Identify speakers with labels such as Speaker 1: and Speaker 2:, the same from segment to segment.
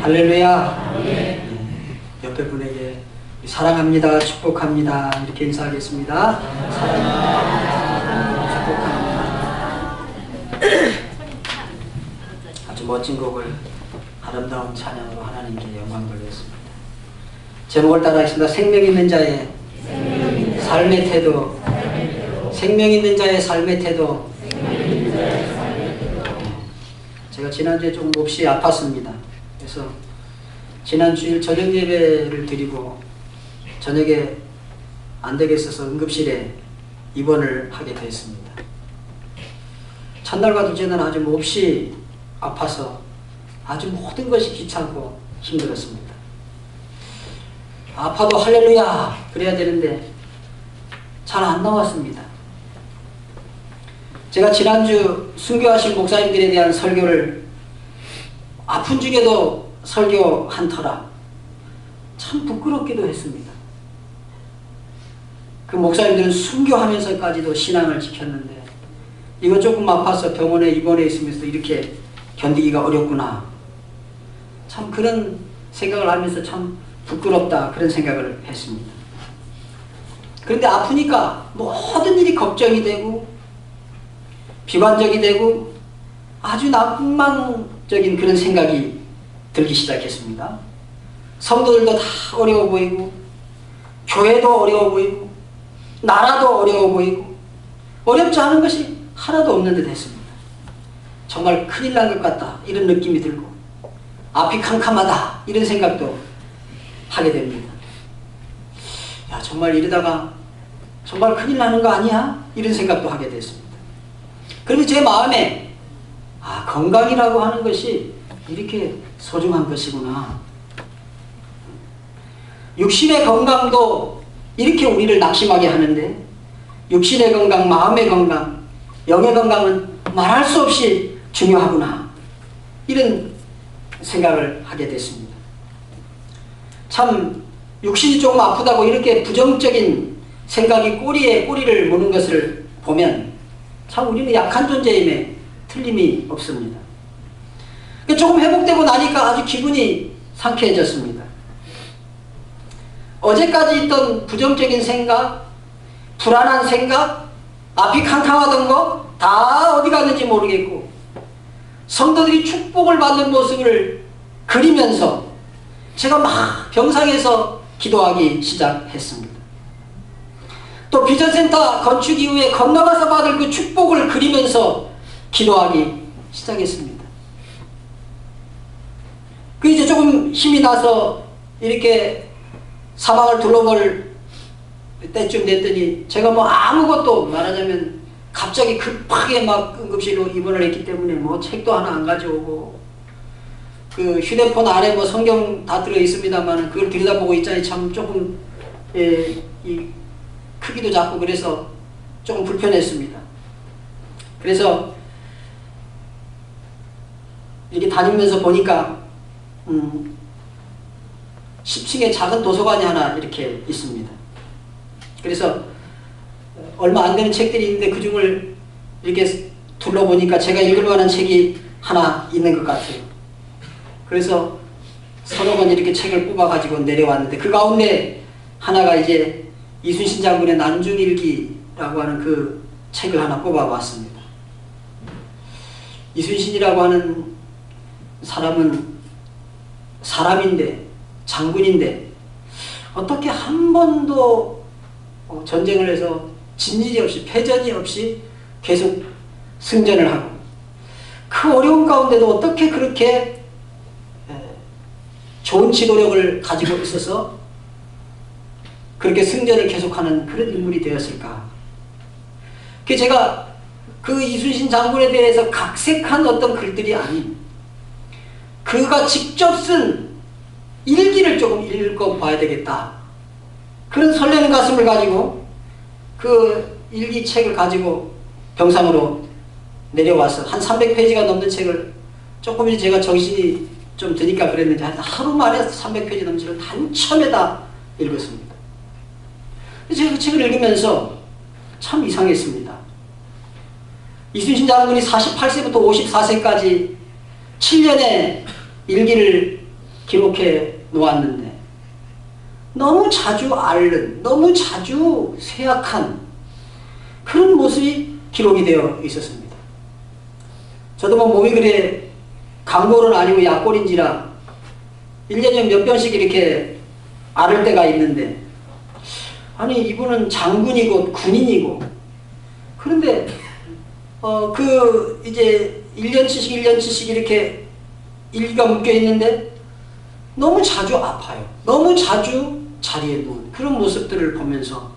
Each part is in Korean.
Speaker 1: 할렐루야. 옆에 분에게 사랑합니다, 축복합니다 이렇게 인사하겠습니다. 사랑합니다, 축복합니다. 아주 멋진 곡을 아름다운 찬양으로 하나님께 영광 돌렸습니다. 제목을 따라하겠습니다. 생명 있는 자의 삶의 태도. 생명 있는 자의 삶의 태도. 제가 지난주에 조금 몹시 아팠습니다. 그래서 지난 주일 저녁 예배를 드리고 저녁에 안 되겠어서 응급실에 입원을 하게 됐습니다. 첫날과 둘째는 아주 몹시 아파서 아주 모든 것이 귀찮고 힘들었습니다. 아파도 할렐루야 그래야 되는데 잘 안 나왔습니다. 제가 지난주 순교하신 목사님들에 대한 설교를 아픈 중에도 설교한 터라 참 부끄럽기도 했습니다. 그 목사님들은 순교하면서까지도 신앙을 지켰는데 이거 조금 아파서 병원에 입원해 있으면서 이렇게 견디기가 어렵구나. 참 그런 생각을 하면서 참 부끄럽다 그런 생각을 했습니다. 그런데 아프니까 모든 일이 걱정이 되고 비관적이 되고 아주 낭만적인 그런 생각이 들기 시작했습니다. 성도들도 다 어려워 보이고 교회도 어려워 보이고 나라도 어려워 보이고 어렵지 않은 것이 하나도 없는 듯 했습니다. 정말 큰일 난 것 같다 이런 느낌이 들고 앞이 캄캄하다 이런 생각도 하게 됩니다. 야 정말 이러다가 정말 큰일 나는 거 아니야? 이런 생각도 하게 됐습니다. 그런데 제 마음에 건강이라고 하는 것이 이렇게 소중한 것이구나. 육신의 건강도 이렇게 우리를 낙심하게 하는데 육신의 건강, 마음의 건강, 영의 건강은 말할 수 없이 중요하구나. 이런 생각을 하게 됐습니다. 참 육신이 조금 아프다고 이렇게 부정적인 생각이 꼬리에 꼬리를 무는 것을 보면 참 우리는 약한 존재임에 틀림이 없습니다. 조금 회복되고 나니까 아주 기분이 상쾌해졌습니다. 어제까지 있던 부정적인 생각, 불안한 생각, 앞이 캄캄하던 거 다 어디 갔는지 모르겠고 성도들이 축복을 받는 모습을 그리면서 제가 막 병상에서 기도하기 시작했습니다. 또 비전센터 건축 이후에 건너가서 받을 그 축복을 그리면서 기도하기 시작했습니다. 그 이제 조금 힘이 나서 이렇게 사방을 둘러볼 때쯤 됐더니 제가 뭐 아무것도 말하자면 갑자기 급하게 막 응급실로 입원을 했기 때문에 뭐 책도 하나 안 가져오고 그 휴대폰 안에 뭐 성경 다 들어 있습니다만 그걸 들여다보고 있자니 참 조금 이 크기도 작고 그래서 조금 불편했습니다. 그래서 이렇게 다니면서 보니까 10층에 작은 도서관이 하나 이렇게 있습니다. 그래서 얼마 안 되는 책들이 있는데 그 중을 이렇게 둘러보니까 제가 읽을 만한 책이 하나 있는 것 같아요. 그래서 서너 번 이렇게 책을 뽑아가지고 내려왔는데 그 가운데 하나가 이제 이순신 장군의 난중일기라고 하는 그 책을 하나 뽑아봤습니다. 이순신이라고 하는 사람은 사람인데 장군인데 어떻게 한 번도 전쟁을 해서 진일이 없이 패전이 없이 계속 승전을 하고 그 어려운 가운데도 어떻게 그렇게 좋은 지도력을 가지고 있어서 그렇게 승전을 계속하는 그런 인물이 되었을까. 제가 그 이순신 장군에 대해서 각색한 어떤 글들이 아닌 그가 직접 쓴 일기를 조금 읽어봐야 되겠다. 그런 설레는 가슴을 가지고 그 일기책을 가지고 병상으로 내려와서 한 300페이지가 넘는 책을 조금 이제 제가 정신이 좀 드니까 그랬는지 하루 만에 300페이지 넘는 책을 한참에다 읽었습니다. 제가 그 책을 읽으면서 참 이상했습니다. 이순신 장군이 48세부터 54세까지 7년의 일기를 기록해 놓았는데 너무 자주 앓는, 너무 자주 쇠약한 그런 모습이 기록이 되어 있었습니다. 저도 뭐 몸이 그래 강골은 아니고 약골인지라 1년에 몇 번씩 이렇게 앓을 때가 있는데, 아니 이분은 장군이고 군인이고, 그런데 이제 1년치씩 이렇게 일기가 묶여 있는데 너무 자주 아파요. 너무 자주 자리에 누운 그런 모습들을 보면서,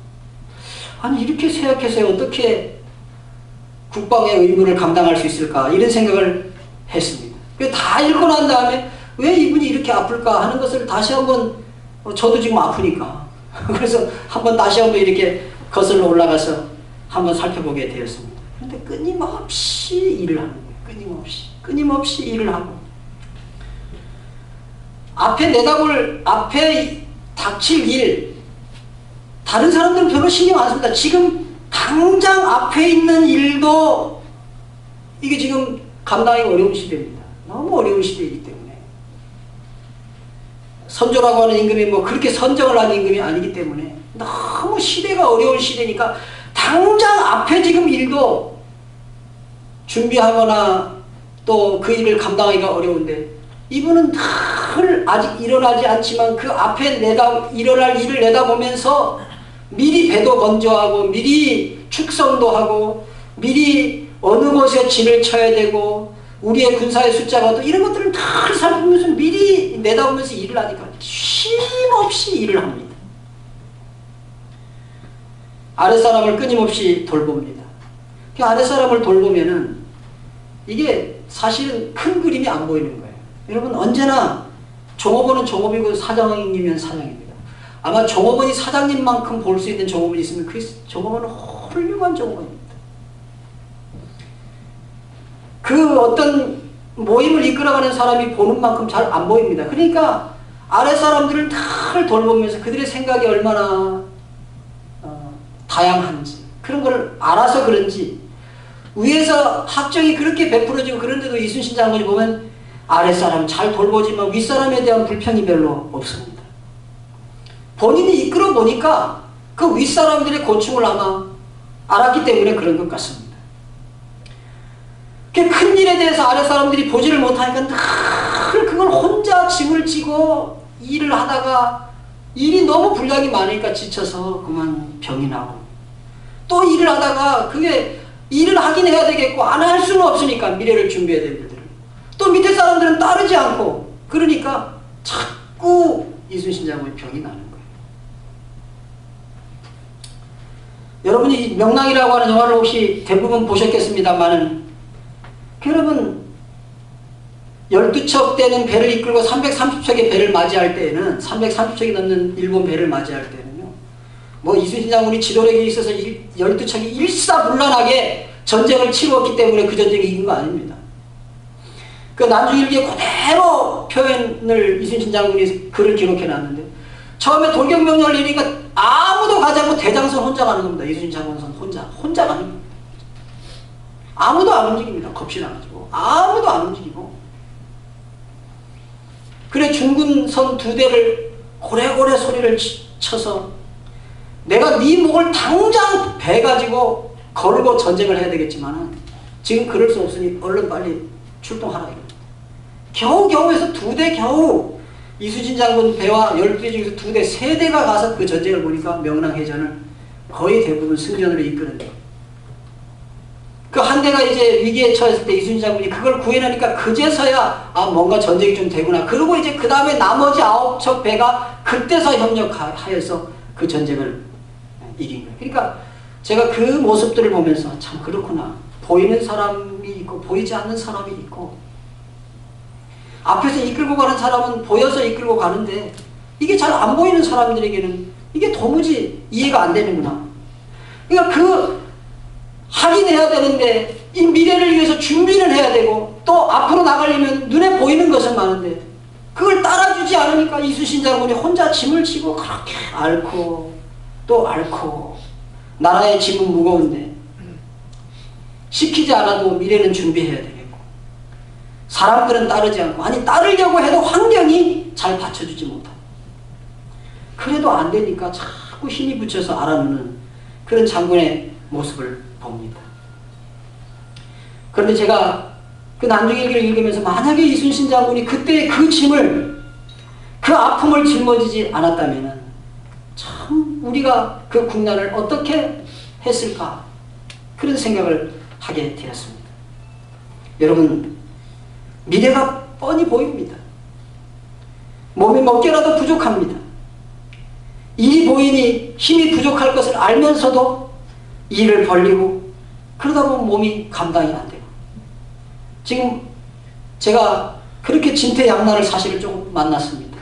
Speaker 1: 아니 이렇게 쇠약해서 어떻게 국방의 의무를 감당할 수 있을까, 이런 생각을 했습니다. 다 읽고 난 다음에 왜 이분이 이렇게 아플까 하는 것을 다시 한번, 저도 지금 아프니까 그래서 한번 다시 한번 이렇게 거슬러 올라가서 한번 살펴보게 되었습니다. 그런데 끊임없이 일을 하는 거예요. 끊임없이 일을 하고, 앞에 닥칠 일, 다른 사람들은 별로 신경 안 씁니다. 지금 당장 앞에 있는 일도 이게 지금 감당하기 어려운 시대입니다. 너무 어려운 시대이기 때문에. 선조라고 하는 임금이 뭐 그렇게 선정을 한 임금이 아니기 때문에 너무 시대가 어려운 시대니까 당장 앞에 지금 일도 준비하거나 또 그 일을 감당하기가 어려운데, 이분은 늘 아직 일어나지 않지만 그 앞에 일어날 일을 내다보면서 미리 배도 건조하고 미리 축성도 하고 미리 어느 곳에 진을 쳐야 되고 우리의 군사의 숫자가 또 이런 것들을 다 살피면서 미리 내다보면서 일을 하니까 쉼없이 일을 합니다. 아랫사람을 끊임없이 돌봅니다. 그 아랫사람을 돌보면은 이게 사실은 큰 그림이 안 보이는 거예요. 여러분, 언제나 종업원은 종업이고 사장이면 사장입니다. 아마 종업원이 사장님만큼 볼 수 있는 종업원이 있으면 그 종업원은 훌륭한 종업원입니다. 그 어떤 모임을 이끌어가는 사람이 보는 만큼 잘 안 보입니다. 그러니까 아랫사람들을 다 돌보면서 그들의 생각이 얼마나 다양한지, 그런 걸 알아서 그런지 위에서 학정이 그렇게 베풀어지고, 그런데도 이순신 장군이 보면 아랫사람 잘 돌보지만 윗사람에 대한 불평이 별로 없습니다. 본인이 이끌어 보니까 그 윗사람들의 고충을 아마 알았기 때문에 그런 것 같습니다. 큰 일에 대해서 아랫사람들이 보지를 못하니까 늘 그걸 혼자 짐을 지고 일을 하다가 일이 너무 분량이 많으니까 지쳐서 그만 병이 나고, 또 일을 하다가 그게 일을 하긴 해야 되겠고 안 할 수는 없으니까 미래를 준비해야 될 일들을 또 밑에 사람들은 따르지 않고, 그러니까 자꾸 이순신 장군의 병이 나는 거예요. 여러분이 이 명랑이라고 하는 영화를 혹시 대부분 보셨겠습니다만은, 여러분 12척 되는 배를 이끌고 330척의 배를 맞이할 때에는, 330척이 넘는 일본 배를 맞이할 때는요, 뭐 이순신 장군이 지도력이 있어서 12척이 일사불란하게 전쟁을 치루었기 때문에 그 전쟁이 이긴 거 아닙니다. 그 난중일기에 그대로 표현을 이순신 장군이 글을 기록해 놨는데, 처음에 돌격명령을 내리니까 아무도 가지 않고 대장선 혼자 가는 겁니다. 이순신 장군선 혼자 가는 겁니다. 아무도 안 움직입니다. 겁시나가지고 아무도 안 움직이고, 그래 중군선 2대를 고래고래 소리를 쳐서 내가 네 목을 당장 배 가지고 걸고 전쟁을 해야 되겠지만 지금 그럴 수 없으니 얼른 빨리 출동하라 이겁니다. 겨우겨우해서 2대 겨우 이순신 장군 배와 12대 중에서 2대, 3대가 가서 그 전쟁을 보니까 명랑해전을 거의 대부분 승전으로 이끄는, 그 한 대가 이제 위기에 처했을 때 이순신 장군이 그걸 구해내니까 그제서야 뭔가 전쟁이 좀 되구나. 그리고 이제 그 다음에 나머지 9척 배가 그때서 협력하여서 그 전쟁을 이긴 거예요. 그러니까 제가 그 모습들을 보면서 참 그렇구나. 보이는 사람이 있고 보이지 않는 사람이 있고, 앞에서 이끌고 가는 사람은 보여서 이끌고 가는데 이게 잘 안 보이는 사람들에게는 이게 도무지 이해가 안 되는구나. 그러니까 하긴 해야 되는데 이 미래를 위해서 준비는 해야 되고, 또 앞으로 나가려면 눈에 보이는 것은 많은데 그걸 따라주지 않으니까 이순신 장군이 혼자 짐을 지고 그렇게 앓고 또 앓고, 나라의 짐은 무거운데 시키지 않아도 미래는 준비해야 되겠고, 사람들은 따르지 않고, 아니 따르려고 해도 환경이 잘 받쳐주지 못합니다. 그래도 안 되니까 자꾸 힘이 붙여서 알아놓는 그런 장군의 모습을 봅니다. 그런데 제가 그 난중일기를 읽으면서 만약에 이순신 장군이 그때 그 짐을, 그 아픔을 짊어지지 않았다면 참 우리가 그 국난을 어떻게 했을까, 그런 생각을 하게 되었습니다. 여러분, 미래가 뻔히 보입니다. 몸이 몇 개라도 부족합니다. 일이 보이니 힘이 부족할 것을 알면서도 일을 벌리고 그러다 보면 몸이 감당이 안 돼요. 지금 제가 그렇게 진퇴양난을 사실을 조금 만났습니다.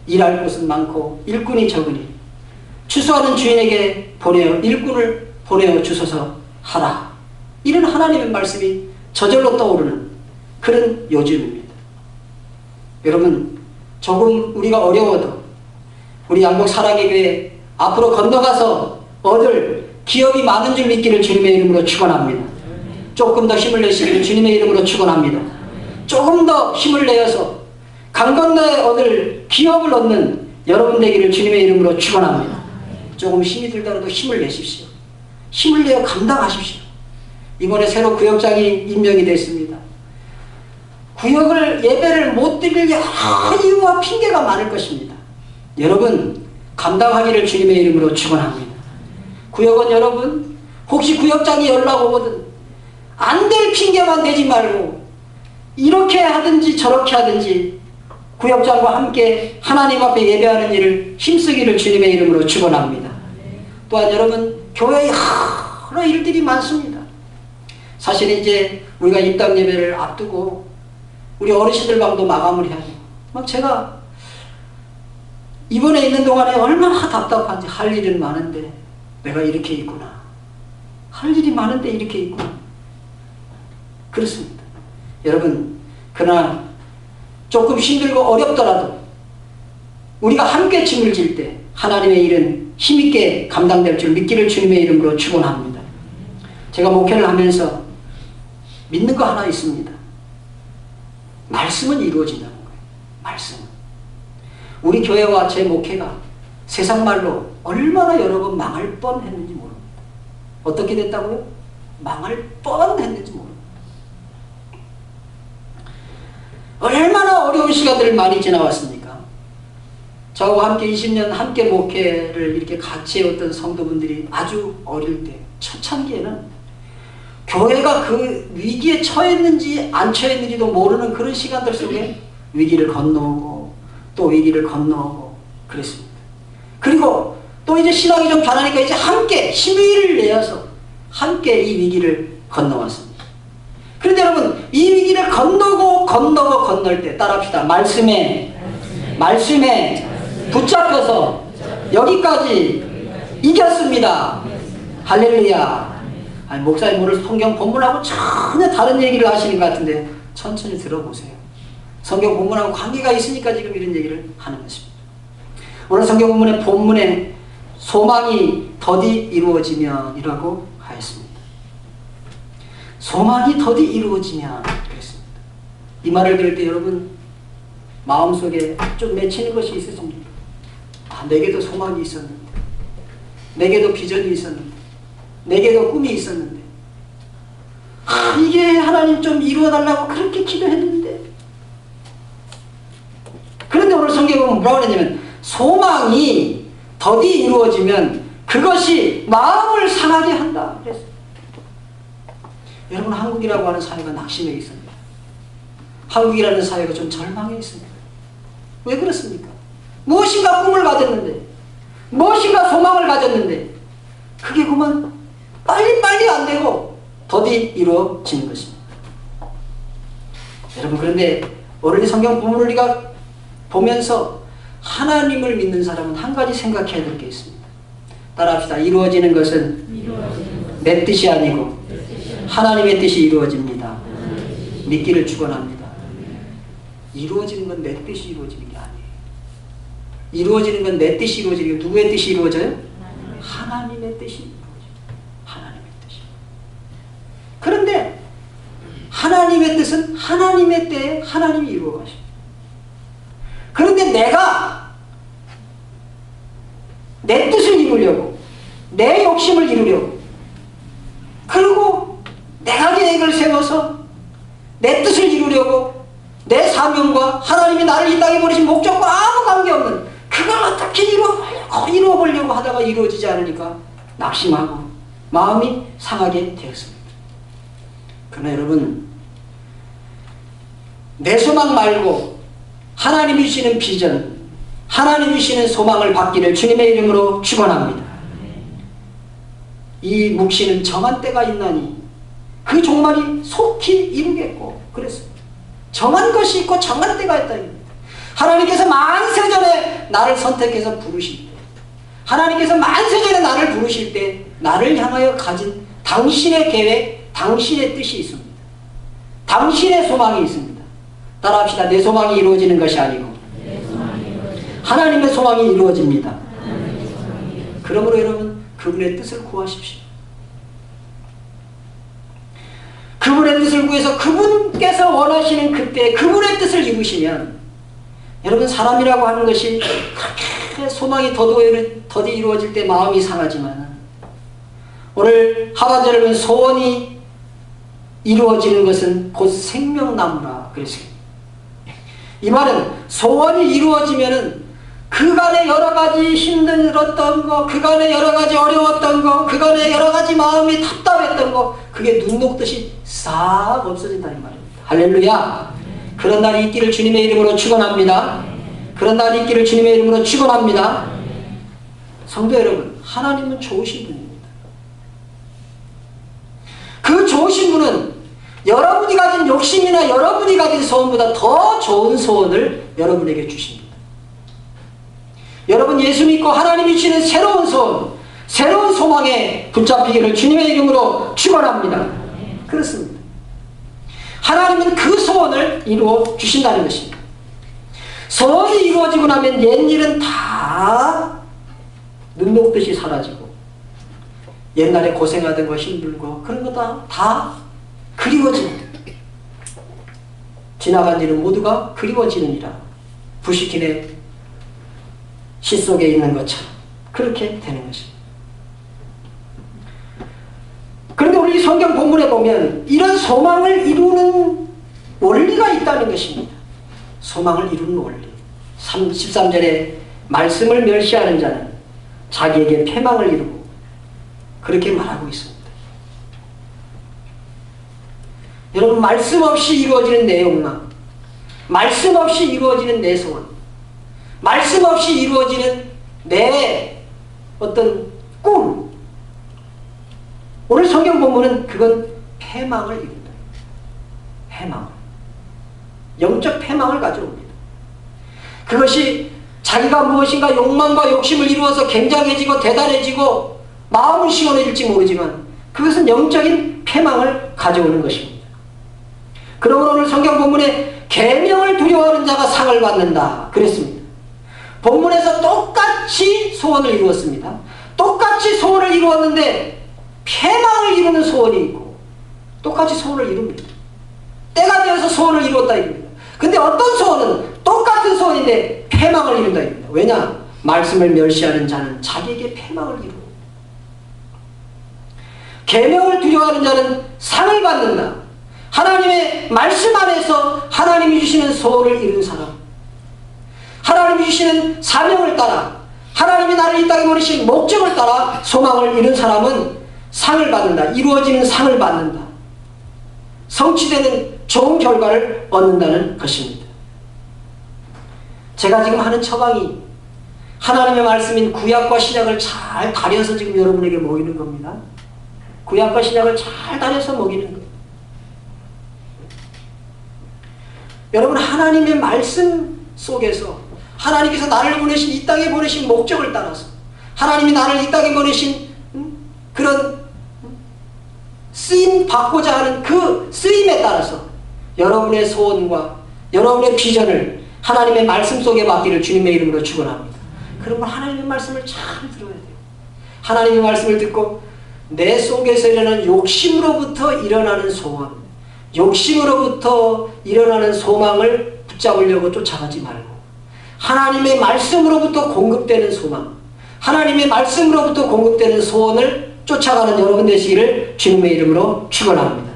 Speaker 1: 일할 곳은 많고 일꾼이 적으니 추수하는 주인에게 보내어 일꾼을 보내어 주소서 하라. 이런 하나님의 말씀이 저절로 떠오르는 그런 요즘입니다. 여러분, 조금 우리가 어려워도 우리 양복 사랑의 교회 앞으로 건너가서 얻을 기업이 많은 줄 믿기를 주님의 이름으로 축원합니다. 조금 더 힘을 내시기를 주님의 이름으로 축원합니다. 조금 더 힘을 내어서 강 건너에 얻을 기업을 얻는 여러분 되기를 주님의 이름으로 축원합니다. 조금 힘이 들더라도 힘을 내십시오. 힘을 내어 감당하십시오. 이번에 새로 구역장이 임명이 됐습니다. 구역을 예배를 못 드릴 여러 이유와 핑계가 많을 것입니다. 여러분, 감당하기를 주님의 이름으로 축원합니다. 구역은 여러분, 혹시 구역장이 연락 오거든 안 될 핑계만 대지 말고 이렇게 하든지 저렇게 하든지 구역장과 함께 하나님 앞에 예배하는 일을 힘쓰기를 주님의 이름으로 축원합니다. 또한 여러분, 교회에 여러 일들이 많습니다. 사실 이제 우리가 입당 예배를 앞두고 우리 어르신들 방도 마감을 해야 돼요. 막 제가 이번에 있는 동안에 얼마나 답답한지, 할 일은 많은데 내가 이렇게 있구나. 할 일이 많은데 이렇게 있구나. 그렇습니다. 여러분, 그러나 조금 힘들고 어렵더라도 우리가 함께 짐을 질 때 하나님의 일은 힘있게 감당될 줄 믿기를 주님의 이름으로 축원합니다. 제가 목회를 하면서 믿는 거 하나 있습니다. 말씀은 이루어진다는 거예요. 말씀은. 우리 교회와 제 목회가 세상 말로 얼마나 여러 번 망할 뻔했는지 모릅니다. 어떻게 됐다고요? 망할 뻔했는지 모릅니다. 얼마나 어려운 시간들을 많이 지나왔습니까? 저와 함께 20년 함께 목회를 이렇게 같이 해왔던 성도분들이 아주 어릴 때, 초창기에는 교회가 그 위기에 처했는지 안 처했는지도 모르는 그런 시간들 속에 위기를 건너오고 또 위기를 건너오고 그랬습니다. 그리고 또 이제 신앙이 좀 변하니까 이제 함께 힘을 내어서 함께 이 위기를 건너왔습니다. 그런데 여러분, 이 위기를 건널 때 따라합시다. 말씀에 붙잡혀서 여기까지 이겼습니다. 할렐루야. 아니, 목사님 오늘 성경 본문하고 전혀 다른 얘기를 하시는 것 같은데 천천히 들어보세요. 성경 본문하고 관계가 있으니까 지금 이런 얘기를 하는 것입니다. 오늘 성경 본문에 소망이 더디 이루어지면 이라고 하였습니다. 소망이 더디 이루어지면 그랬습니다. 이 말을 들을 때 여러분 마음속에 좀 맺히는 것이 있으십니까? 아, 내게도 소망이 있었는데, 내게도 비전이 있었는데, 내게도 꿈이 있었는데, 아, 이게 하나님 좀 이루어달라고 그렇게 기도했는데. 그런데 오늘 성경에 보면 뭐라고 그러냐면 소망이 더디 이루어지면 그것이 마음을 상하게 한다 그랬어요. 여러분, 한국이라고 하는 사회가 낙심해 있습니다. 한국이라는 사회가 좀 절망해 있습니다. 왜 그렇습니까? 무엇인가 꿈을 가졌는데, 무엇인가 소망을 가졌는데 그게 그만 빨리 안 되고 더디 이루어지는 것입니다. 여러분, 그런데 오늘 성경 본문을 우리가 보면서 하나님을 믿는 사람은 한 가지 생각해야 될 게 있습니다. 따라합시다. 이루어지는 것은 내 뜻이 아니고 하나님의 뜻이 이루어집니다. 믿기를 축원합니다. 이루어지는 건 내 뜻이 이루어지는 게 아니에요. 이루어지는 건 내 뜻이 이루어지는 게 누구의 뜻이 이루어져요? 하나님의 뜻이 이루어져요. 하나님의 뜻이. 그런데 하나님의 뜻은 하나님의 때에 하나님이 이루어 가십니다. 그런데 내가 내 뜻을 이루려고, 내 욕심을 이루려고, 그리고 내가 계획을 세워서 내 뜻을 이루려고 내 사명과 하나님이 나를 이 땅에 보내신 목적과 아무 관계없는 그걸 어떻게 이루어보려고 하다가 이루어지지 않으니까 낙심하고 마음이 상하게 되었습니다. 그러나 여러분, 내 소망 말고 하나님이 주시는 비전, 하나님이 주시는 소망을 받기를 주님의 이름으로 축원합니다. 이 묵시는 정한 때가 있나니 그 종말이 속히 이루겠고 그랬습니다. 정한 것이 있고 정한 때가 있다. 하나님께서 만세전에 나를 선택해서 부르실 때, 하나님께서 만세전에 나를 부르실 때 나를 향하여 가진 당신의 계획, 당신의 뜻이 있습니다. 당신의 소망이 있습니다. 따라합시다. 내 소망이 이루어지는 것이 아니고 하나님의 소망이 이루어집니다. 그러므로 여러분, 그분의 뜻을 구하십시오. 그분의 뜻을 구해서 그분께서 원하시는 그때 그분의 뜻을 이루시면, 여러분, 사람이라고 하는 것이 그렇게 소망이 더디 이루어질 때 마음이 상하지만, 오늘 하반절 여러분, 소원이 이루어지는 것은 곧 생명나무라 그랬어요. 이 말은 소원이 이루어지면은 그간의 여러가지 힘들었던 거, 그간의 여러가지 어려웠던 거, 그간의 여러가지 마음이 답답했던 거, 그게 눈 녹듯이 싹 없어진다는 말입니다. 할렐루야. 그런 날이 있기를 주님의 이름으로 축원합니다. 그런 날이 있기를 주님의 이름으로 축원합니다. 성도 여러분, 하나님은 좋으신 분입니다. 그 좋으신 분은 여러분이 가진 욕심이나 여러분이 가진 소원보다 더 좋은 소원을 여러분에게 주십니다. 여러분, 예수 믿고 하나님이 주시는 새로운 소원, 새로운 소망에 붙잡히기를 주님의 이름으로 축원합니다. 그렇습니다. 하나님은 그 소원을 이루어 주신다는 것입니다. 소원이 이루어지고 나면 옛일은 다 눈 녹듯이 사라지고, 옛날에 고생하던 거 힘들고 그런 거 다 그리워집니다. 지나간 일은 모두가 그리워지느니라. 부시킨의 시 속에 있는 것처럼 그렇게 되는 것입니다. 그런데 우리 성경 본문에 보면 이런 소망을 이루는 원리가 있다는 것입니다. 소망을 이루는 원리. 13절에 말씀을 멸시하는 자는 자기에게 패망을 이루고 그렇게 말하고 있습니다. 여러분, 말씀 없이 이루어지는 내 욕망, 말씀 없이 이루어지는 내 소원, 말씀 없이 이루어지는 내 어떤 꿈, 오늘 성경 본문은 그건 패망을 이룬다. 패망, 영적 패망을 가져옵니다. 그것이 자기가 무엇인가 욕망과 욕심을 이루어서 굉장해지고 대단해지고 마음은 시원해질지 모르지만 그것은 영적인 패망을 가져오는 것입니다. 그러므로 오늘 성경 본문에 계명을 두려워하는 자가 상을 받는다 그랬습니다. 본문에서 똑같이 소원을 이루었습니다. 똑같이 소원을 이루었는데 패망을 이루는 소원이 있고 똑같이 소원을 이룹니다. 때가 되어서 소원을 이루었다 이겁니다. 근데 어떤 소원은 똑같은 소원인데 패망을 이룬다 이겁니다. 왜냐? 말씀을 멸시하는 자는 자기에게 패망을 이루고, 계명을 두려워하는 자는 상을 받는다. 하나님의 말씀 안에서 하나님이 주시는 소원을 이룬 사람, 하나님이 주시는 사명을 따라, 하나님이 나를 이 땅에 보내신 목적을 따라 소망을 이룬 사람은 상을 받는다. 이루어지는 상을 받는다. 성취되는 좋은 결과를 얻는다는 것입니다. 제가 지금 하는 처방이 하나님의 말씀인 구약과 신약을 잘 다려서 지금 여러분에게 먹이는 겁니다. 구약과 신약을 잘 다려서 먹이는 거예요. 여러분, 하나님의 말씀 속에서 하나님께서 나를 보내신 이 땅에 보내신 목적을 따라서 하나님이 나를 이 땅에 보내신 그런 쓰임 받고자 하는 그 쓰임에 따라서 여러분의 소원과 여러분의 비전을 하나님의 말씀 속에 맡기를 주님의 이름으로 축원합니다. 그러면 하나님의 말씀을 잘 들어야 돼요. 하나님의 말씀을 듣고 내 속에서 일어나는 욕심으로부터 일어나는 소원, 욕심으로부터 일어나는 소망을 붙잡으려고 쫓아가지 말고 하나님의 말씀으로부터 공급되는 소망, 하나님의 말씀으로부터 공급되는 소원을 쫓아가는 여러분 되시기를 주님의 이름으로 축원합니다.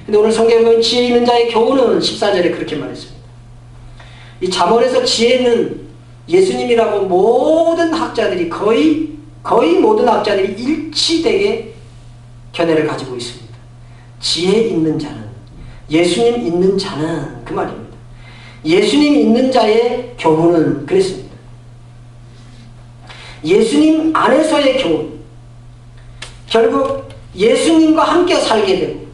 Speaker 1: 근데 오늘 성경에 보면 지혜 있는 자의 교훈은 14절에 그렇게 말했습니다. 이 잠언에서 지혜는 예수님이라고 모든 학자들이 거의 모든 학자들이 일치되게 견해를 가지고 있습니다. 지혜 있는 자는, 예수님 있는 자는, 그 말입니다. 예수님 있는 자의 교훈은 그랬습니다. 예수님 안에서의 교훈, 결국 예수님과 함께 살게 되고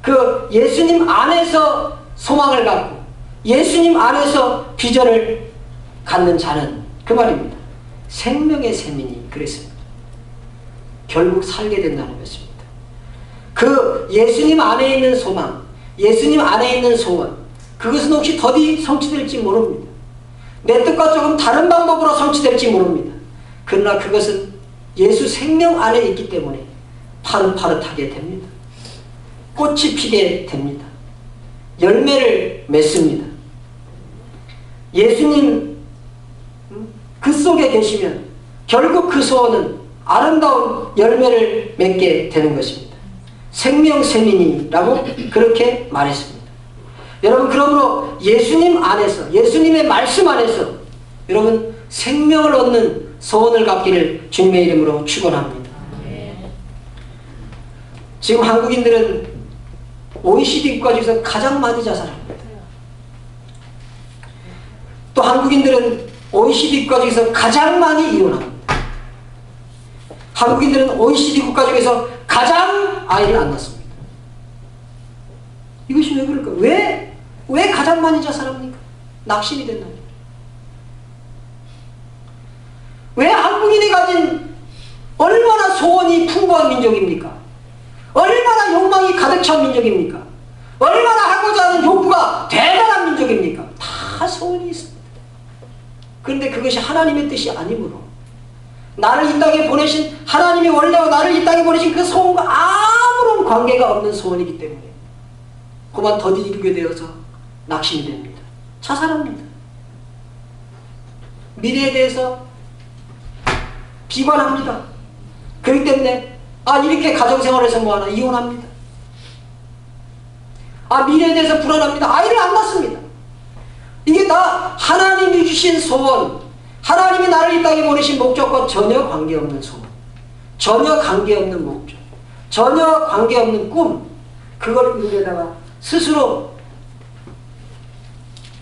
Speaker 1: 그 예수님 안에서 소망을 갖고 예수님 안에서 비전을 갖는 자는, 그 말입니다. 생명의 샘이니 그랬습니다. 결국 살게 된다는 것입니다. 그 예수님 안에 있는 소망, 예수님 안에 있는 소원, 그것은 혹시 더디 성취될지 모릅니다. 내 뜻과 조금 다른 방법으로 성취될지 모릅니다. 그러나 그것은 예수 생명 안에 있기 때문에 파릇파릇하게 됩니다. 꽃이 피게 됩니다. 열매를 맺습니다. 예수님 그 속에 계시면 결국 그 소원은 아름다운 열매를 맺게 되는 것입니다. 생명세민이라고 그렇게 말했습니다. 여러분, 그러므로 예수님 안에서, 예수님의 말씀 안에서 여러분 생명을 얻는 소원을 갖기를 주님의 이름으로 축원합니다. 지금 한국인들은 OECD 국가 중에서 가장 많이 자살합니다. 또 한국인들은 OECD 국가 중에서 가장 많이 이혼합니다. 한국인들은 OECD 국가 중에서 가장 아이를 안 낳습니다. 이것이 왜 그럴까? 왜 가장 많이 자살합니까? 낙심이 된다니까. 왜 한국인이 가진 얼마나 소원이 풍부한 민족입니까? 얼마나 욕망이 가득 찬 민족입니까? 얼마나 하고자 하는 욕구가 대단한 민족입니까? 다 소원이 있습니다. 그런데 그것이 하나님의 뜻이 아니므로, 나를 이 땅에 보내신 하나님이 원래와 나를 이 땅에 보내신 그 소원과 아무런 관계가 없는 소원이기 때문에 그만 더디게 되어서 낙심이 됩니다. 자살합니다. 미래에 대해서 비관합니다. 그렇기 때문에 이렇게 가정생활에서 뭐하나 이혼합니다. 미래에 대해서 불안합니다. 아이를 안 낳습니다. 이게 다 하나님이 주신 소원, 하나님이 나를 이 땅에 보내신 목적과 전혀 관계없는 소원, 전혀 관계없는 목적, 전혀 관계없는 꿈, 그걸 이루려다가 스스로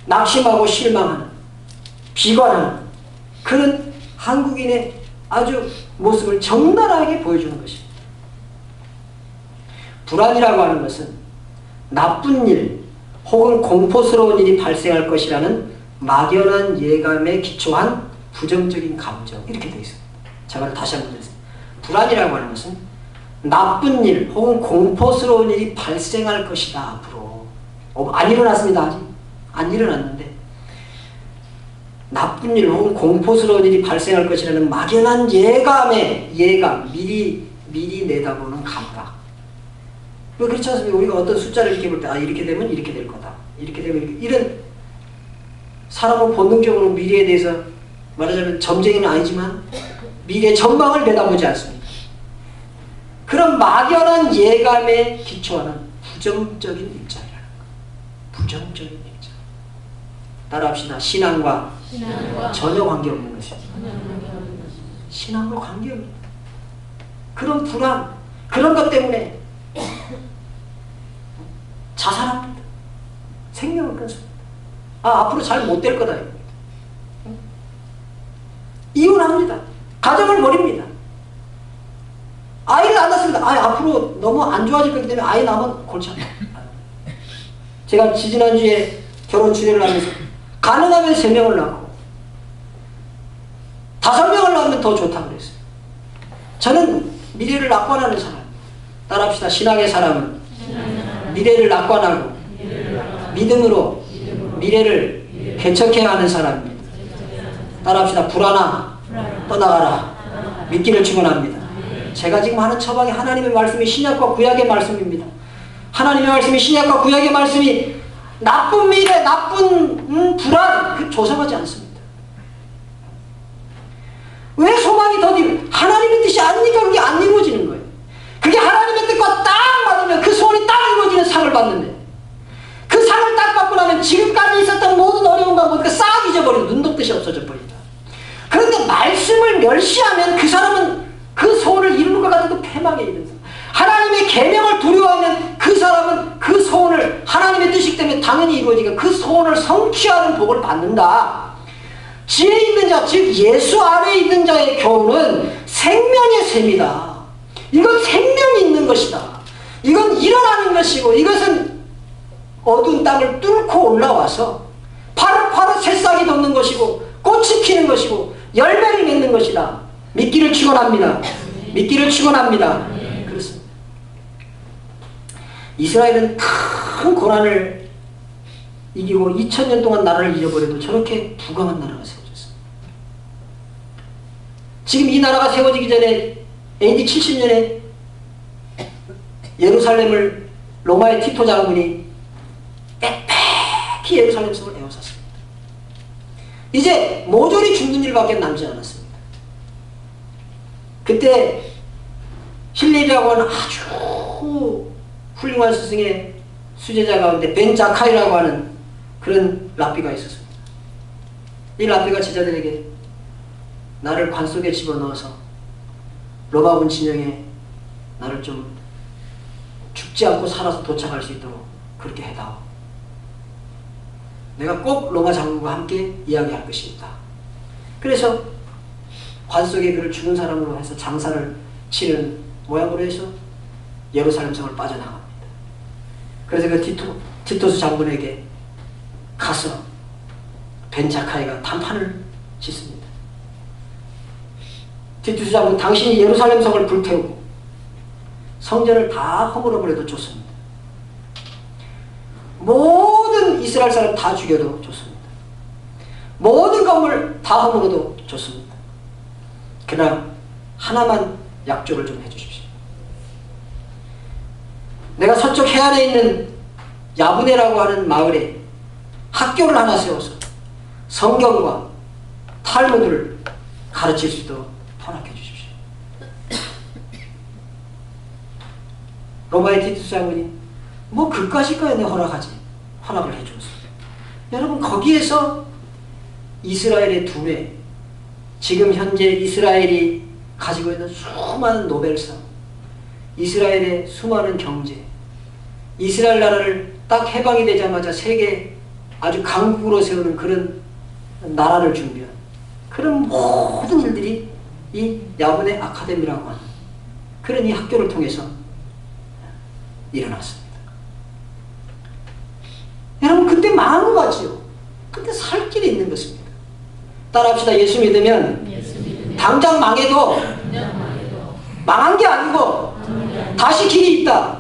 Speaker 1: 낙심하고 실망하는, 비관하는 그런 한국인의 아주 모습을 적나라하게 보여주는 것입니다. 불안이라고 하는 것은 나쁜 일 혹은 공포스러운 일이 발생할 것이라는 막연한 예감에 기초한 부정적인 감정, 이렇게 되어 있습니다. 제가 다시 한번 드리겠습니다. 불안이라고 하는 것은 나쁜 일 혹은 공포스러운 일이 발생할 것이다. 앞으로 안 일어났습니다. 아직 안 일어났는데 나쁜 일 혹은 공포스러운 일이 발생할 것이라는 막연한 예감, 미리 내다보는 감각. 왜 그렇지 않습니까? 우리가 어떤 숫자를 이렇게 볼 때 이렇게 되면 이렇게 될 거다, 이렇게 되면 이렇게, 이런 사람은 본능적으로 미래에 대해서 말하자면 점쟁이는 아니지만 미래 전망을 내다보지 않습니다. 그런 막연한 예감에 기초하는 부정적인 입장이라는 거. 부정적인 입장. 따라합시다. 신앙과 전혀 관계없는 것입니다. 신앙과 관계없는 그런 불안, 그런 것 때문에 자살합니다. 생명을 끊습니다. 앞으로 잘 못 될 거다. 이혼합니다. 가정을 버립니다. 아이를 안 낳습니다. 앞으로 너무 안 좋아질 거기 때문에 아이 낳으면 골치 아파요. 제가 지지난주에 결혼 주례를 하면서 가능하면 3명을 낳고 5명을 낳으면 더 좋다고 그랬어요. 저는 미래를 낙관하는 사람. 따라합시다. 신앙의 사람은 미래를 낙관하고 믿음으로 미래를 개척해야 하는 사람입니다. 따라합시다. 불안아 떠나가라. 믿기를 축원합니다. 제가 지금 하는 처방이 하나님의 말씀이 신약과 구약의 말씀입니다. 하나님의 말씀이 신약과 구약의 말씀이 나쁜 미래, 나쁜 불안, 그 조성하지 않습니다. 않으니까 그게 안 이루어지는 거예요. 그게 하나님의 뜻과 딱 맞으면 그 소원이 딱 이루어지는 상을 받는데, 그 상을 딱 받고 나면 지금까지 있었던 모든 어려움과 모두가 싹 잊어버리고 눈독듯이 없어져 버린다. 그런데 말씀을 멸시하면 그 사람은 그 소원을 이루는 것 같아도 패망에 이른 사람. 하나님의 계명을 두려워하면 그 사람은 그 소원을 하나님의 뜻이기 때문에 당연히 이루어지니까 그 소원을 성취하는 복을 받는다. 지혜 있는 자, 즉 예수 안에 있는 자의 교훈은 생명의 셈이다. 이건 생명이 있는 것이다. 이건 일어나는 것이고, 이것은 어두운 땅을 뚫고 올라와서 파릇파릇 새싹이 돋는 것이고, 꽃이 피는 것이고, 열매를 맺는 것이다. 믿기를 축원합니다. 믿기를 축원합니다. 그렇습니다. 이스라엘은 큰 고난을 이기고 2000년 동안 나라를 잃어버려도 저렇게 부강한 나라가 세워졌습니다. 지금 이 나라가 세워지기 전에 AD 70년에 예루살렘을 로마의 티토 장군이 빽빽히 예루살렘 성을 에워쌌습니다. 이제 모조리 죽는 일밖에 남지 않았습니다. 그때 힐렐이라고 하는 아주 훌륭한 스승의 수제자 가운데 벤 자카이라고 하는 그런 랍비가 있었습니다. 이 랍비가 제자들에게 나를 관 속에 집어넣어서 로마군 진영에 나를 좀 죽지 않고 살아서 도착할 수 있도록 그렇게 해다오. 내가 꼭 로마 장군과 함께 이야기할 것입니다. 그래서 관 속에 그를 죽은 사람으로 해서 장사를 치는 모양으로 해서 예루살렘 성을 빠져나갑니다. 그래서 그 티토스 장군에게 가서 벤 자카이가 단판을 짓습니다. 티투스 장군, 당신이 예루살렘 성을 불태우고 성전을 다 허물어버려도 좋습니다. 모든 이스라엘 사람 다 죽여도 좋습니다. 모든 건물 다 허물어도 좋습니다. 그러나 하나만 약조를 좀 해주십시오. 내가 서쪽 해안에 있는 야브네라고 하는 마을에 학교를 하나 세워서 성경과 탈무드를 가르칠 수 있도록 허락해 주십시오. 로마의 티투스 장군이 뭐 그까짓거야 내가 허락하지. 허락을 해줬습니다. 여러분, 거기에서 이스라엘의 두뇌, 지금 현재 이스라엘이 가지고 있는 수많은 노벨상, 이스라엘의 수많은 경제, 이스라엘 나라를 딱 해방이 되자마자 세계 아주 강국으로 세우는 그런 나라를 준비한 그런 모든 일들이 이 야브네 아카데미라고 하는 그런 이 학교를 통해서 일어났습니다. 여러분, 그때 망한 것 같지요? 근데 살 길이 있는 것입니다. 따라합시다. 예수 믿으면 당장 망해도 망한 게 아니고 다시 길이 있다.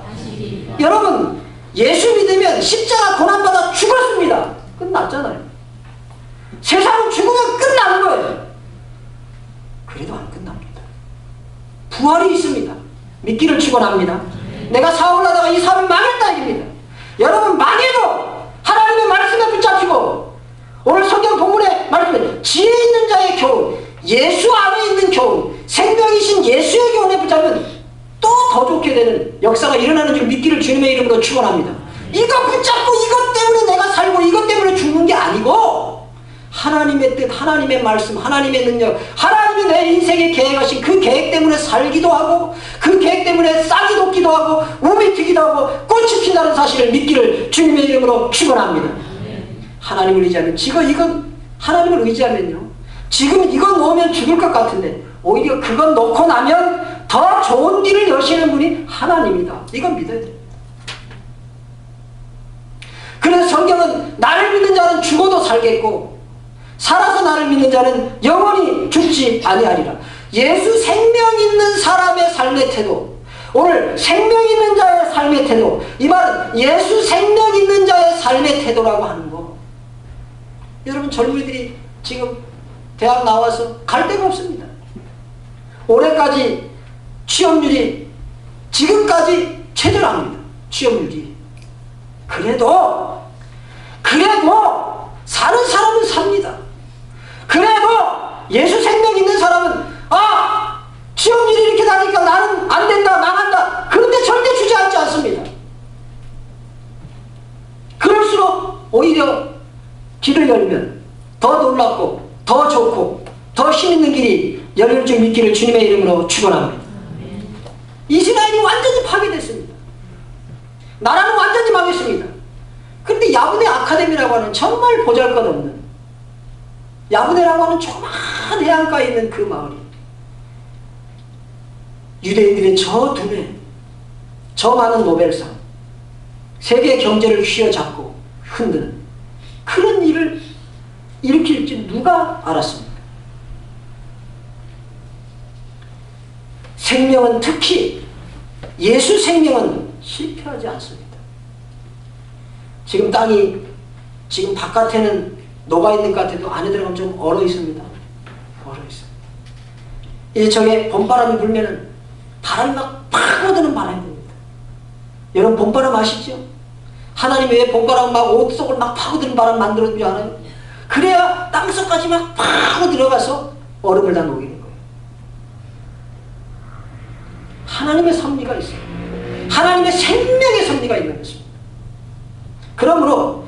Speaker 1: 여러분, 예수 믿으면 십자가 고난받아 죽었습니다. 끝났잖아요. 세상은 죽으면 끝나는 거예요. 그래도 안 끝납니다. 부활이 있습니다. 믿기를 축원합니다. 내가 사업을 하다가 이 사업이 망했다 이깁니다. 여러분, 망해도 하나님의 말씀에 붙잡히고 오늘 성경 본문에 말씀에 지혜 있는 자의 교훈, 예수 안에 있는 교훈, 생명이신 예수의 교훈에 붙잡으면 또 더 좋게 되는 역사가 일어나는 줄 믿기를 주님의 이름으로 축원합니다. 이거 붙잡고 이것 때문에 내가 살고 이것 때문에 죽는 게 아니고 하나님의 뜻, 하나님의 말씀, 하나님의 능력, 하나님이 내 인생에 계획하신 그 계획 때문에 살기도 하고 그 계획 때문에 싹이 돋기도 하고 우미 트기도 하고 꽃이 핀다는 사실을 믿기를 주님의 이름으로 축원합니다. 하나님을 의지하면, 이건 하나님을 의지하면요, 지금 이거 놓으면 죽을 것 같은데 오히려 그건 놓고 나면 더 좋은 길을 여시는 분이 하나님이다. 이건 믿어야 돼요. 그래서 성경은 나를 믿는 자는 죽어도 살겠고 살아서 나를 믿는 자는 영원히 죽지 아니하리라. 예수 생명 있는 사람의 삶의 태도, 오늘 생명 있는 자의 삶의 태도, 이 말은 예수 생명 있는 자의 삶의 태도라고 하는 거. 여러분, 젊은이들이 지금 대학 나와서 갈 데가 없습니다. 올해까지 취업률이 지금까지 최저랍니다. 취업률이. 그래도 사는 사람은 삽니다. 그래도 예수 생명 있는 사람은 취업률이 이렇게 더 놀랍고 더 좋고 더 힘있는 길이 열릴 줄 믿기를 주님의 이름으로 축원합니다. 이스라엘이 완전히 파괴됐습니다. 나라는 완전히 망했습니다. 그런데 야브네 아카데미라고 하는 정말 보잘것없는, 야브네라고 하는 조그만 해안가에 있는 그 마을이 유대인들의 저 두뇌, 저 많은 노벨상, 세계 경제를 휘어잡고 흔드는 그런 일을 일으킬 줄 누가 알았습니까? 생명은, 특히 예수 생명은 실패하지 않습니다. 지금 땅이, 지금 바깥에는 녹아있는 것 같아도 안에 들어가면 좀 얼어 있습니다. 얼어 있어요. 일정에 봄바람이 불면은 바람이 막 파고드는 바람이 붑니다. 여러분 봄바람 아시죠? 하나님이 왜 봄바람 막 옷 속을 막 파고드는 바람 만들어준 줄 알아요? 그래야 땅속까지 막 파고 들어가서 얼음을 다 녹이는 거예요. 하나님의 섭리가 있어요. 하나님의 생명의 섭리가 있는 것입니다. 그러므로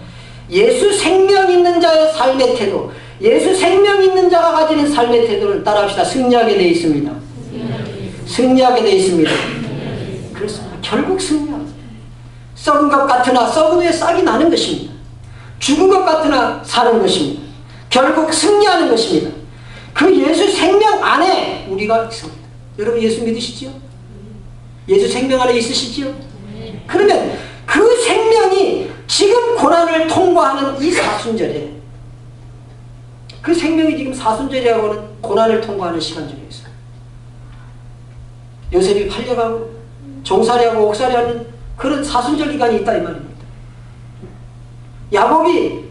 Speaker 1: 예수 생명 있는 자의 삶의 태도, 예수 생명 있는 자가 가지는 삶의 태도를 따라합시다. 승리하게 되어 있습니다. 승리하게 되어 있습니다. 그렇습니다. 결국 승리합니다. 썩은 것 같으나 썩은 후에 싹이 나는 것입니다. 죽은 것 같으나 사는 것입니다. 결국 승리하는 것입니다. 그 예수 생명 안에 우리가 있습니다. 여러분 예수 믿으시지요? 예수 생명 안에 있으시지요? 그러면 그 생명이 지금 고난을 통과하는 이 사순절에, 그 생명이 지금 사순절이라고 하는 고난을 통과하는 시간 중에 있어요. 요셉이 팔려가고 종살이하고 옥살이하는 그런 사순절 기간이 있다 이 말입니다. 야곱이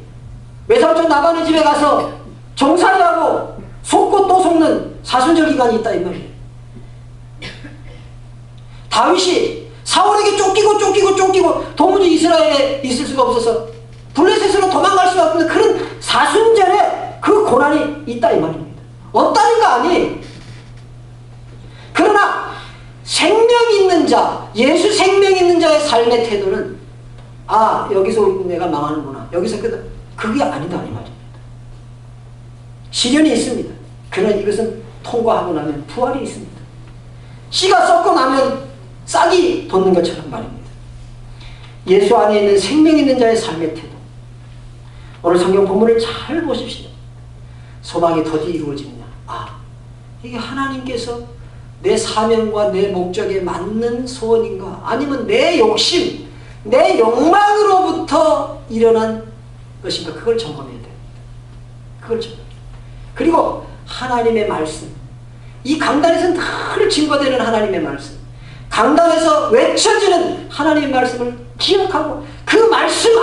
Speaker 1: 외삼촌 라반의 집에 가서 종살이하고 속고 또 속는 사순절 기간이 있다 이 말이에요. 다윗이 사울에게 쫓기고 도무지 이스라엘에 있을 수가 없어서 블레셋으로 도망갈 수가 없는 그런 사순절에 그 고난이 있다 이 말입니다. 없다는 거 아니. 그러나 생명 있는 자, 예수 생명 있는 자의 삶의 태도는 아 여기서 내가 망하는구나, 여기서 그게 아니다 이 말입니다. 시련이 있습니다. 그러나 이것은 통과하고 나면 부활이 있습니다. 씨가 썩고 나면 싹이 돋는 것처럼 말입니다. 예수 안에 있는 생명 있는 자의 삶의 태도. 오늘 성경 본문을 잘 보십시오. 소망이 더디 이루어지느냐. 아, 이게 하나님께서 내 사명과 내 목적에 맞는 소원인가? 아니면 내 욕심, 내 욕망으로부터 일어난 것인가? 그걸 점검해야 됩니다. 그걸 점검해야 됩니다. 그리고 하나님의 말씀. 이 강단에서 늘 증거되는 하나님의 말씀. 강단에서 외쳐지는 하나님의 말씀을 기억하고 그 말씀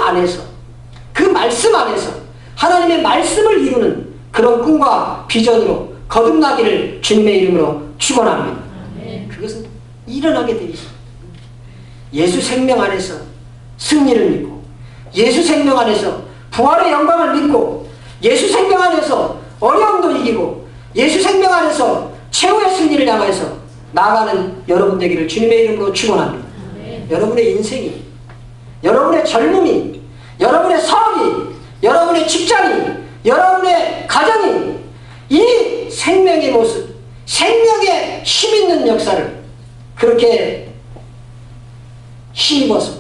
Speaker 1: 안에서 하나님의 말씀을 이루는 그런 꿈과 비전으로 거듭나기를 주님의 이름으로 축원합니다. 그것은 일어나게 되어 있습니다. 예수 생명 안에서 승리를 믿고, 예수 생명 안에서 부활의 영광을 믿고, 예수 생명 안에서 어려움도 이기고, 예수 생명 안에서 최후의 승리를 향해서 나아가는 여러분 되기를 주님의 이름으로 축원합니다. 여러분의 인생이, 여러분의 젊음이, 여러분의 사업이, 여러분의 직장이, 여러분의 가정이 이 생명의 모습, 생명의 힘있는 역사를 그렇게 힘입어서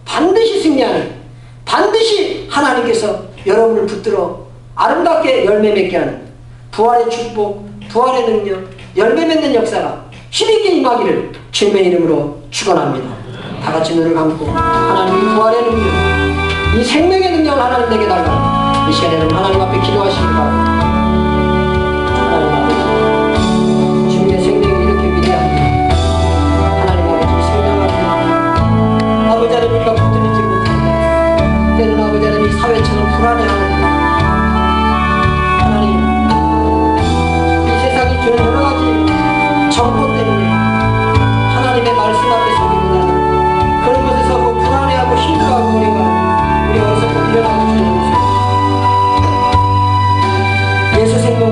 Speaker 1: 반드시 승리하는, 반드시 하나님께서 여러분을 붙들어 아름답게 열매 맺게 하는 부활의 축복, 부활의 능력, 열매 맺는 역사가 힘있게 임하기를 주님의 이름으로 축원합니다. 다 같이 눈을 감고 하나님 부활의 능력, 이 생명의 능력을 하나님에게 달라 이 시간에는 하나님 앞에 기도하시기 바랍니다. 하나님 아버지, 주님의 생명이 이렇게 위대합니다. 하나님 아버지 생명합니다. 아버지 하나님 우리가 붙들리지 못합니다. 때로는 아버지 하나님 이 사회처럼 불안해합니다. 하나님 이 세상이 주는 여러 가지 정보 때문에 하나님의 말씀 앞에 서기보다는 그런 것에서 뭐 불안해하고 힘들어하고 어려워하는 우리 어디서 일어나고 주는 것입니다. 예수 생명